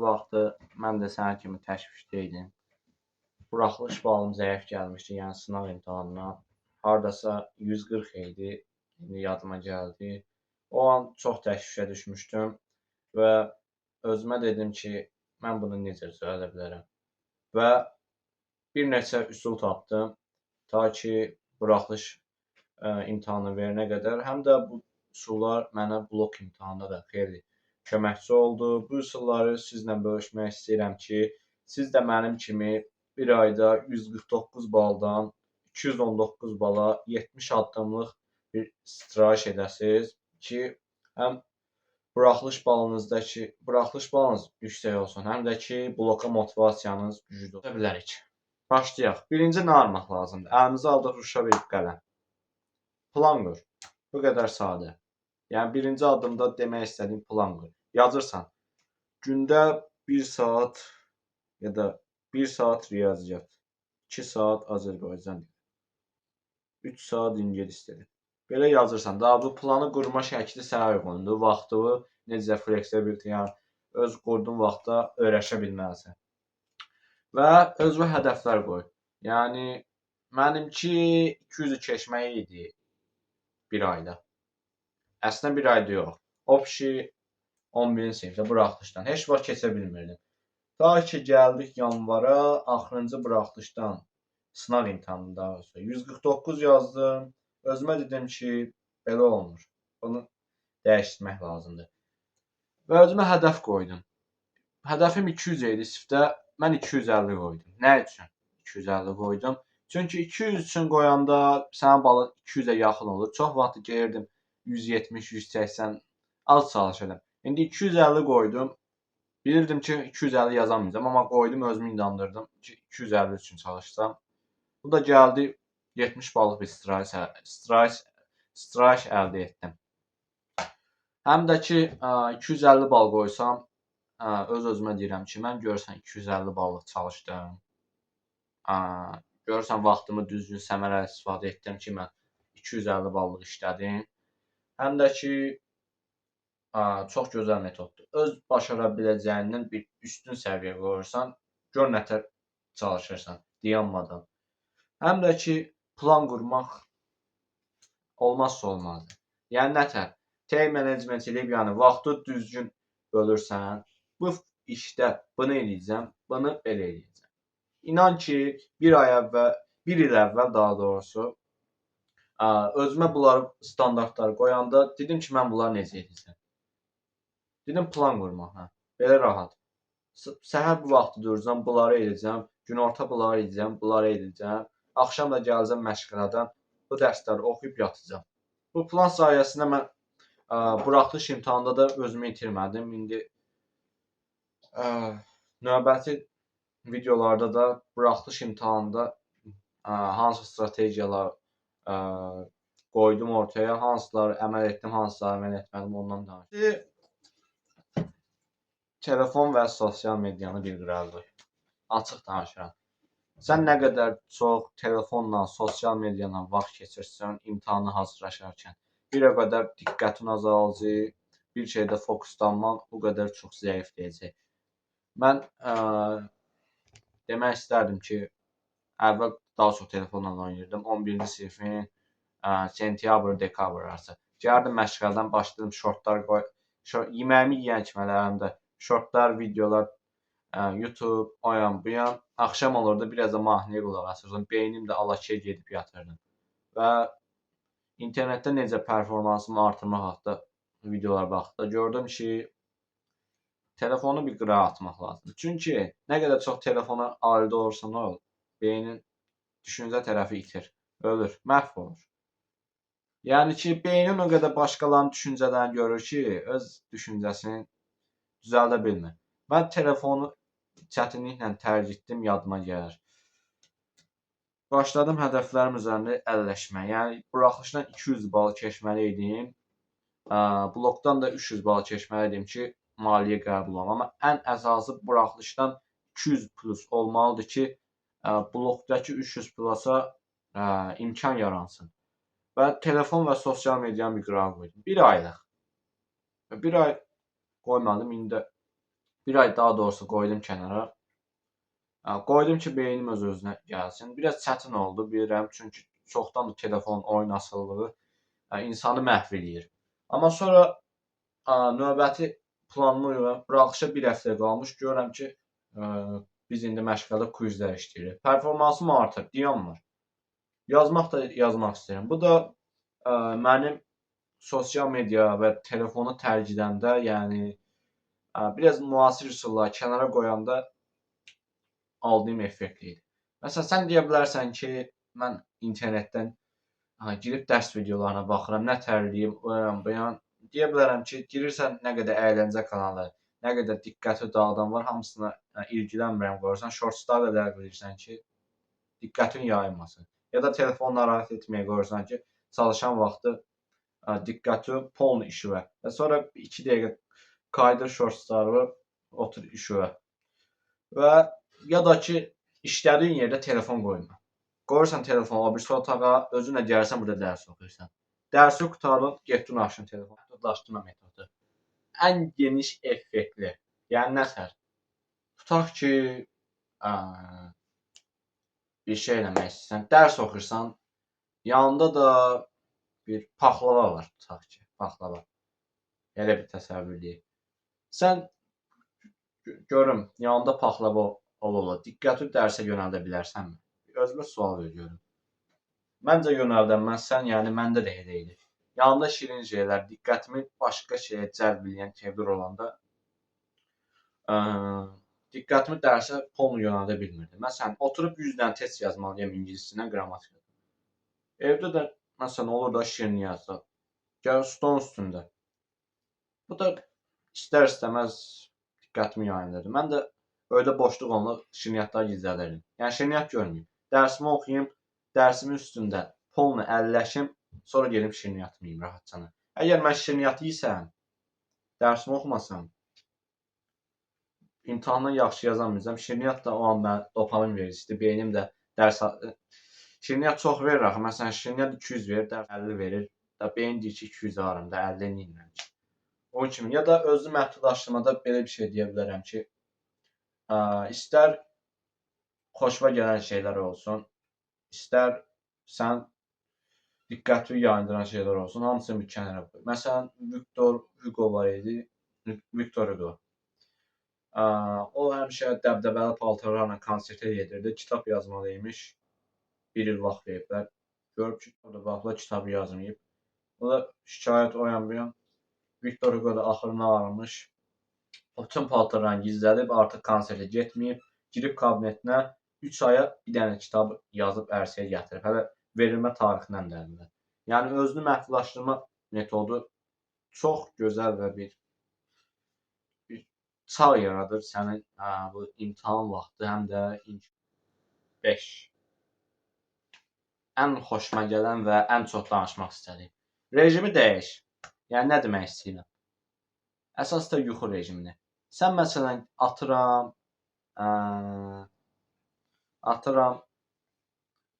vaxtı mən də sənin kimi təşvişdə idim. Buraxılış balım zəif gəlmişdi, yəni sınaq imtahanına. Hardasa 140 idi, indi yadıma gəldi. O an çox təşvişə düşmüşdüm və özümə dedim ki, mən bunu necə düzəldə bilərəm. Və bir neçə üsul tapdım, ta ki buraxılış imtahanı verənə qədər. Həm də bu üsullar mənə blok imtahanında da xeyli köməkçi oldu. Bu üsulları sizlə bölüşmək istəyirəm ki, siz də mənim kimi bir ayda 149 baldan 219 bala 70 addımlıq bir istirahət edəsiniz ki, həm buraxılış balınız yüksək olsun, həm də ki, bloka motivasiyanız güclü ola bilərik. Başlayaq. Birinci nə almaq lazımdır? Əlimizə aldıq Ruşa bir qələm. Plan qur. Bu qədər sadə. Yəni birinci addımda demək istədiyim plan qur. Yazırsan. Gündə 1 saat ya da 1 saat riyaziyyat, 2 saat Azərbaycan dili, 3 saat ingilis dili. Belə yazırsan. Daha bu planı qurma şəkli sənə uyğundur. Vaxtını necə fleksibility, yəni öz qurduğun vaxtda öyrəşə bilməlisən. Və özünə hədəflər qoy. Yəni mənimki 200-ü keçmək idi bir ayda. Əslində bir ayda yox. O pişi 11-ci sinifdə buraxılışdan heç vaxt keçə bilmirdim. Ta ki gəldik yanvara, axırıncı buraxılışdan sınaq imtahanında 149 yazdım. Özümə dedim ki, belə olmur. Bunu dəyişdirmək lazımdır. Və özümə hədəf qoydum. Hədəfim 200 idi sifdə, mən 250 qoydum. Nə üçün 250 qoydum? Çünki 200 üçün qoyanda sənin balın 200-ə yaxın olur. Çox vaxt gəlirdim 170, 180 az çalışırdım. İndi 250 qoydum. Bilirdim ki, 250 yazamayacağam, amma qoydum, özümü inandırdım ki, 250 üçün çalışsam. Bu da gəldi 70 balıq bir istirahət əldə etdim. Həm də ki, 250 bal qoysam, öz-özümə deyirəm ki, mən görürsən 250 ballıq çalışdım. Görürsən vaxtımı düzgün səmərəli istifadə etdim ki, mən 250 ballıq işlədim. Həm də ki, çox gözəl metoddur. Öz başara biləcəyindən bir üstün səviyyə qoyursan, gör nətər çalışırsan, dayanmadan. Həm də ki, plan qurmaq olmazsa olmazdır. Yəni nətər? Time management edib, yəni vaxtı düzgün bölürsən, bu işdə bunu eləyəcəm, bunu belə eləyəcəm. İnan ki, bir il əvvəl daha doğrusu, özümə bunları standartlar qoyanda dedim ki, mən bunları necə edəcəm? Dedim plan qurmaq, belə rahat. Səhər bu vaxtı duracam, bunları edəcəm, günorta bunları edəcəm, bunları edəcəm. Axşam da gələcəm məşğələdən bu dərsləri oxuyub yatacam. Bu plan sayəsində mən buraxılış imtahanında da özümü itirmədim. İndi növbəti videolarda da buraxılış imtahanında hansı strategiyalar qoydum ortaya, hansıları əməl etdim, hansıları əməl etmədim, ondan danışacağım. Telefon və sosial medianı bir qırağa qoy. Açıq danışıram. Sən nə qədər çox telefonla, sosial mediayla vaxt keçirsən imtahana hazırlaşarkən, bir o qədər diqqətin azalacaq, bir şeydə fokuslanman o qədər çox zəifləyəcək. Mən demək istərdim ki, əvvəl daha çox telefonla oynayırdım. 11-ci sinifin sentyabr, dekabr arası. Gəldim məşğələdən başladım şortlar yeməyimi yeyən kimi əllərimdə şortlar, videolar, YouTube, o yan bu yan. Axşam olurdu, biraz da mahnıya qulaq asırdım. Beynim də alaçıya gedib yatırdım. Və internetdə necə performansımı artırmaq haqqında videolar baxdıqda gördüm ki, telefonu bir qırağa atmaq lazımdır. Çünki nə qədər çox telefona aid olursan ol, beynin düşüncə tərəfi itir, ölür, məhv olur. Yəni ki, beynin o qədər başqalarının düşüncələrini görür ki, öz düşüncəsini düzəldə bilmir. Mən telefonu çətinliklə tərk etdim, yadıma gəlir. Başladım hədəflərim üzərində əlləşməyə. Yəni buraxılışdan 200 bal keçməli idim. Blokdan da 300 bal keçməli idim ki, maliyyə qəbul olam. Amma ən əsası buraxılışdan 200 plus olmalıdır ki, blokdakı 300 plusa imkan yaransın. Və telefon və sosial medianı bir qırağa qoydum. Bir aylıq. Bir ay qoymadım, indi Bir ay daha doğrusu qoydum kənara. Qoydum ki, beynim öz-özünə gəlsin. Biraz çətin oldu, bilirəm. Çünki çoxdandır telefon oyun asılılığı insanı məhv eləyir. Amma sonra növbəti planıma görə buraxışa bir həftə qalmış görürəm ki, biz indi məşğələdə quizlər işləyirik. Performansım artır, dayanmır. Yazmaq da yazmaq istəyirəm. Bu da mənim sosial media və telefonu tərk edəndə, yəni biraz müasir üsulları kənara qoyanda aldığım effektdir. Məsələn, sən deyə bilərsən ki, mən internetdən girib dərs videolarına baxıram, nə tərləyim, o yan, bu yan. Deyə bilərəm ki, girirsən nə qədər əyləncə kanalı, nə qədər diqqəti dağıdan var, hamısına ilgilənmirəm qoyursan, shortslar da ləğv edirsən ki, diqqətin yayılmasın. Ya da telefon narahat etməyə qoyursan ki, çalışan vaxtı diqqəti polnu işığa. Və sonra 2 dəqiqə kaydır shortsları, otur işığa. Və ya da ki, işlədiyin yerdə telefon qoyma. Qoyursan telefonu o birisi otağa, özünlə gəlirsən burada dərs oxuyursan. Dərsi qurtardın, getdin açdın telefonu. Məhdudlaşdırma metodu. Ən geniş effektli. Yəni nətər? Tutaq ki, bir şey eləmək istəyirsən, dərs oxuyursan, yanında da bir paxlava var, tutaq ki, paxlava. Elə bir təsəvvür edək. Sən görüm, yanında paxlava ola-ola diqqəti dərsə yönəldə bilərsənmi? Özümə sual veriyorum. Məncə yönəldəməzsən, yəni məndə də elə idi. Yanında şirin şeylər, diqqətimi başqa şeyə cəlb edən şeylər olanda diqqətimi dərsə polnu yönəldə bilmirdim. Məsələn, oturub 100 dənə test yazmalıyam ingiliscədən, qrammatikdən. Evdə də məsələn olur da şirniyyat, gəl stolun üstündə. Bu da istər-istəməz diqqətimi yayındırdı. Mən də öyle boşluq olanda şirniyyatları gizlədirdim. Yəni şirniyyat görməyim. Dərsimi oxuyum, dərsimin üstündə polnu əlləşim, sonra gedim şirniyyatımı yeyim rahatcana. Əgər mən şirniyyat yeysəm, dərsimi oxumasam, imtahandan yaxşı yazamayacam. Şirniyyat da o an mənə dopamin vericidir. Beynim də dərs şirniyyat çox verir axı. Məsələn, şirniyyat 200 verir, dərs 50 verir. Da beyin deyir ki, 200 alırım da 50 neyinlə. Onun kimi. Ya da özlü məhdudlaşdırmada belə bir şey deyə bilərəm ki, istər xoşuma gələn şeylər olsun, istər sən diqqətini yayındıran şeylər olsun, hamısını bir kənara qoy. Məsələn, Victor Hugo var idi. Victor Hugo. O həmişə dəbdəbəli paltarlarla konsertə gedirdi. Kitab yazmalıymış. Bir il vaxt veriblər. Görüb ki, orada vaxtla kitabı yazmayıb. O da şikayət o yan bu yan. Victor Hugo da axırına ağarmış. Bütün paltarlarını gizlədib, artıq konsertə getməyib. Girib kabinetinə 3 aya bir dənə kitab yazıb ərsəyə gətirib. Hələ verilmə tarixindən də əlində. Yəni özünü məhdudlaşdırma metodu çox gözəl və bir çağ yaradır sənin bu imtahan vaxtı, həm də 5. Ən xoşuma gələn və ən çox danışmaq istədiyim. Rejimi dəyiş. Yəni nə demək istəyirəm? Əsasda yuxu rejimini. Sən məsələn atıram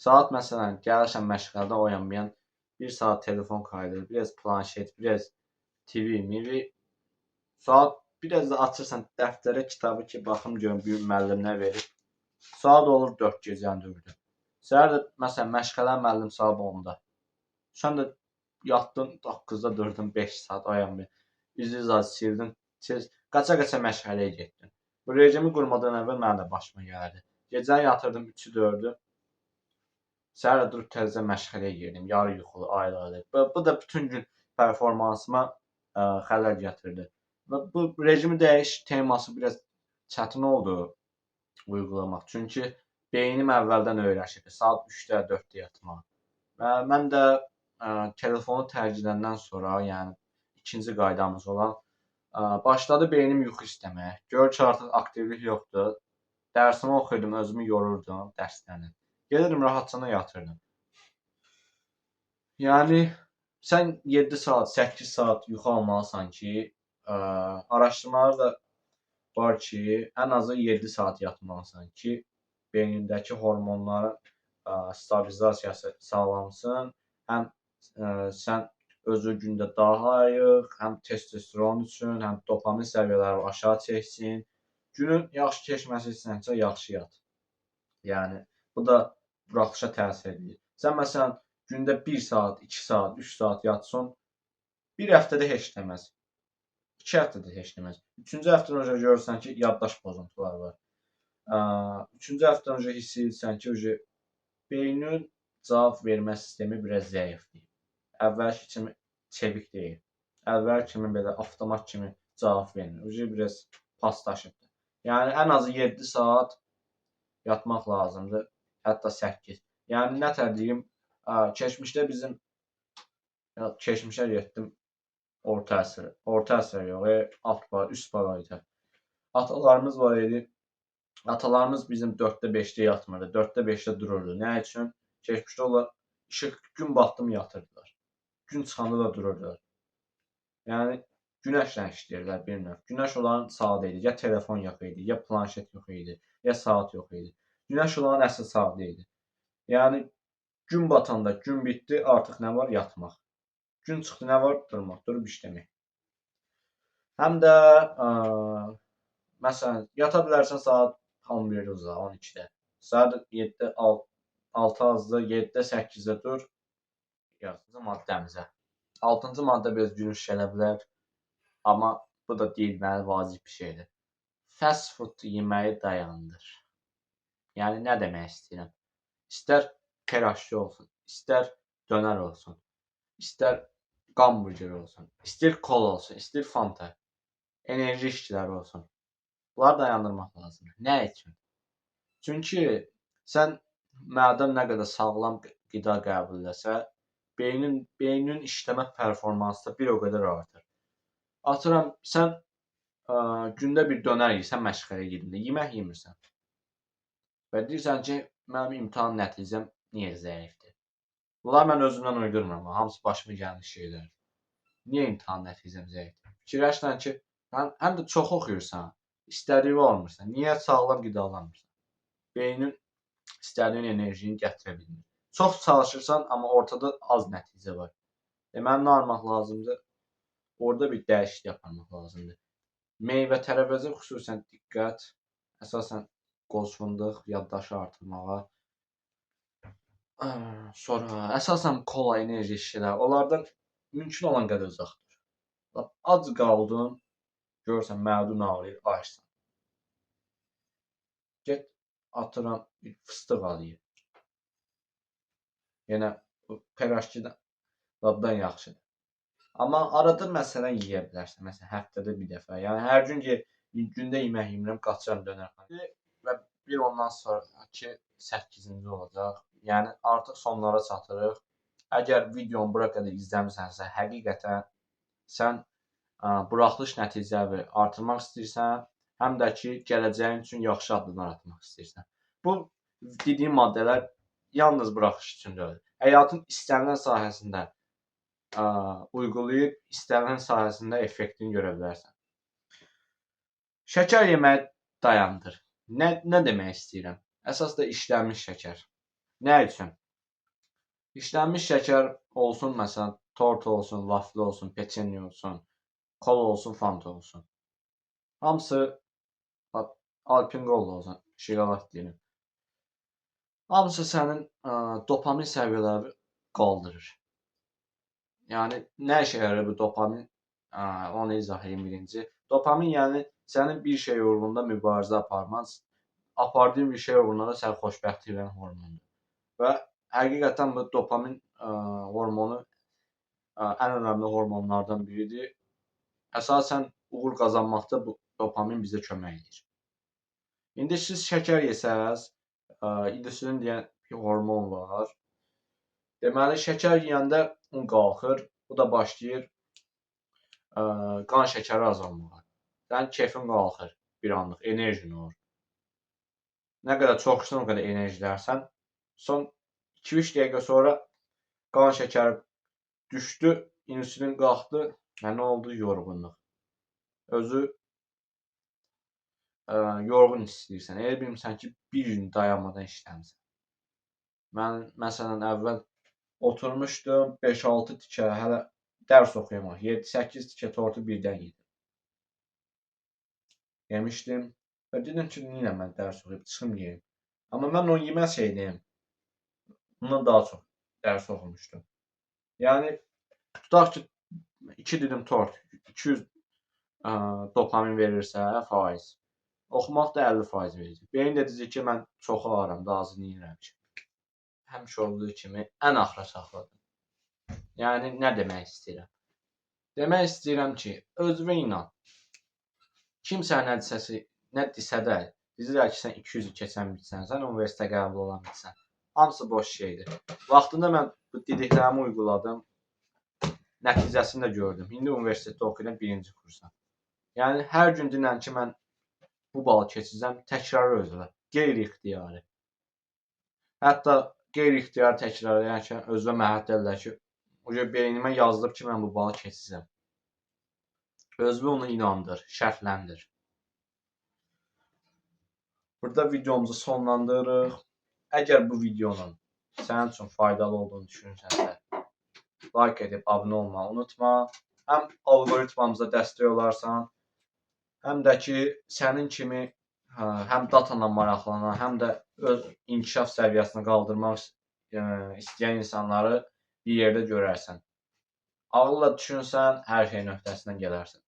saat məsələn gəlirsən məşğələdə oyanmayan 1 saat telefon kaydır, biraz planşet, biraz TV, mivi. Saat biraz da açırsan dəftərə kitabı ki, baxım görüm bir müəllim nə verir. Saat olur 4 gecənin 4-ü. Səhər də məsələn məşğələ müəllim saat 10-da. Sən də yatdın 9-da durdun 5 saat oyanmayan. Üzü sildin, qaça-qaça məşğələyə getdin. Bu rejimi qurmadan əvvəl mənim də başıma gəlirdi. Gecəni yatırdım 3-ü 4-ü. Səhər də durub təzə məşğələyə girdim. Yarı yuxulu, ayrı-ayrı. Bu da bütün gün performansıma xələl gətirdi. Və bu rejimi dəyiş teması biraz çətin oldu uygulamaq. Çünki beynim əvvəldən öyrəşib. Saat 3-də, 4-də yatmaq. Və mən də telefonu tərk edəndən sonra, yəni ikinci qaydamız olan başladı beynim yuxu istəməyə. Gör ki, artıq aktivlik yoxdur. Dərsimi oxuyurdum, özümü yorurdum dərslərlə. Gelirdim rahatcana yatırdım. Yəni sən 7 saat, 8 saat yuxu almalısan ki, araşdırmalar da var ki, ən azı 7 saat yatmalısan ki, beynindəki hormonların stabilizasiyası sağlansın. Həm sən özü gündə daha ayıq, həm testosteron üçün, həm dopamin səviyyələri aşağı çəksin. Günün yaxşı keçməsi istəyirsə yaxşı yat. Yəni bu da buraxılışa təsir edir. Sən məsələn gündə 1 saat, 2 saat, 3 saat yatsan, bir həftədə heç deməz. 2 həftədə heç deməz. 3-cü həftədən öncə görürsən ki, yaddaş pozuntuları var. 3-cü həftədən öncə hiss edirsən ki, beynin cavab vermə sistemi biraz zəifdir. Əvvəlki kimi çevik deyil. Əvvəlki kimi belə avtomat kimi cavab vermir. Biraz paslaşıbdır. Yəni ən azı 7 saat yatmaq lazımdır. Hətta 8. Yəni nətər deyim, keçmişdə bizim keçmişə getdim orta əsr. Orta əsr yox, alt var, üst var idi. Atalarımız var idi. Atalarımız bizim 4-də 5-də yatmırdı. 4-də 5-də dururdu. Nə üçün? Keçmişdə onlar işıq gün batdı mı yatırdılar. Gün çıxanda da dururdular. Yəni günəşlə işləyirdilər bir növ. Günəş onların saatı idi. Ya telefon yox idi, ya planşet yox idi, ya saat yox idi. Günəş onların əsl saatı idi. Yəni gün batanda gün bitdi, artıq nə var? Yatmaq. Gün çıxdı, nə var? Durmaq, durub işləmək. Həm də məsələn, yata bilərsən saat 11-də uza, 12-də. Saat 7-də 6 azdır, 7-də 8-də dur. 6-cı maddəmizə. 6-cı maddə biraz gülünç gələ bilər, amma bu da deyilməli vacib bir şeydir. Fast food yeməyi dayandır. Yəni nə demək istəyirəm? İstər piraşki olsun, istər dönər olsun, istər hamburger olsun, istər kola olsun, istər fanta, enerji içkiləri olsun. Bunları dayandırmaq lazımdır. Nə üçün? Çünki sən mədən nə qədər sağlam qida qəbul etsə, beynin işləmə performansı da bir o qədər artır. Atıram, sən gündə bir dönər yeyirsən məşğələ yerində, yemək yemirsən. Və deyirsən ki, mənim imtahan nəticəm niyə zəifdir? Bunlar mən özümdən uydurmuram, hamısı başıma gəlmiş şeylər. Niyə imtahan nəticəm zəifdir? Fikirləşsən ki, həm də çox oxuyursan, istədiyi olmursan, niyə sağlam qidalanmırsan? Beynin istədiyin enerjini gətirə bilmir. Çox çalışırsan, amma ortada az nəticə var. Deməli, nə etmək lazımdır? Orada bir dəyişiklik aparmaq lazımdır. Meyvə tərəvəzə xüsusən diqqət, əsasən qoz fındıq, yaddaşı artırmağa. Sonra əsasən kola, enerji içkiləri, onlardan mümkün olan qədər uzaq dur. Ac qaldın, görürsən mədun ağrıyır, açsan. Get atıram bir fıstıq alayım. Yenə piraşkidən daddan yaxşıdır. Amma arada məsələn yeyə bilərsən. Məsələn həftədə bir dəfə. Yəni hər gün gündə yemək yemirəm, qaçıram dönərxanaya. Və bir ondan sonraki 8-ci olacaq. Yəni artıq sonlara çatırıq. Əgər videonu bura qədər izləmisənsə, həqiqətən sən buraxılış nəticəni artırmaq istəyirsən, həm də ki, gələcəyin üçün yaxşı addımlar atmaq istəyirsən. Bu dediyim maddələr yalnız buraxılış üçün deyil. Həyatın istənilən sahəsində uyğulayıb, istənilən sahəsində effektini görə bilərsən. Şəkər yeməyi dayandır. Nə demək istəyirəm? Əsas da işlənmiş şəkər. Nə üçün? İşlənmiş şəkər olsun, məsələn, tort olsun, vaflı olsun, peçenye olsun, kola olsun, fanta olsun. Hamısı Alpen Gold olsun, şokolad deyim. Hamısı sənin dopamin səviyyələrini qaldırır. Yəni nə işə yarır bu dopamin? Onu izah edeyim birinci. Dopamin yəni sənin bir şey uğrunda mübarizə apardığın bir şey uğrunda da səni xoşbəxt edən hormondur. Və həqiqətən bu dopamin hormonu ən önəmli hormonlardan biridir. Əsasən uğur qazanmaqda bu dopamin bizə kömək edir. İndi siz şəkər yesəz, insülin deyən bir hormon var. Deməli, şəkər yeyəndə un qalxır, bu da başlayır qan şəkəri azalmağa. Sənin keyfin qalxır bir anlıq, enerjin olur. Nə qədər çox içsən, o qədər enerjilərsən. Son 2-3 dəqiqə sonra qan şəkəri düşdü, insülin qalxdı və nə oldu? Yorğunluq. Özü yorğun istəyirsən. Elə bilmirsən ki, bir gün dayanmadan işləmirsən. Mən məsələn əvvəl oturmuşdum 5-6 tikə, hələ dərs oxuymaq. 7-8 tikə tortu birdən yedim. Yemişdim və dedim ki, niyə mən dərs oxuyub çıxım yeyim. Amma mən onu yeməsəydim, bundan daha çox dərs oxumuşdum. Yəni, tutaq ki, 2 dilim tort 200 dopamin verirsə, faiz. Oxumaq da 50% verəcək. Beyin də deyəcək ki, mən çox alaram, da azını yeyirəm ki. Həmişə olduğu kimi ən axıra saxladım. Yəni, nə demək istəyirəm? Demək istəyirəm ki, özünə inan. Kimsə nə desə də, deyirlər ki, sən 200-ü keçən bitsən, sən universitetə qəbul olan bitsən. Hamısı boş şeydir. Vaxtında mən bu dediklərimi uyguladım. Nəticəsini də gördüm. İndi universitetdə oxuyuram 1-ci kursam. Yəni, hər gün dinlən ki, mən bu balı keçəcəm, təkrar özümə, qeyri-ixtiyari. Hətta qeyri-ixtiyari təkrarlayarkən özümə məhəd edirlər ki, beynimə yazılıb ki, mən bu balı keçəcəm. Özümə onu inandır, şərtləndir. Burada videomuzu sonlandırırıq. Əgər bu videonun sənin üçün faydalı olduğunu düşünürsənsə, like edib abunə olmağı unutma. Həm algoritmamıza dəstək olarsan, həm də ki, sənin kimi həm datanla maraqlanan, həm də öz inkişaf səviyyəsini qaldırmaq istəyən insanları bir yerdə görərsən. Ağılla düşünsən, hər şeyin öhdəsindən gələrsən.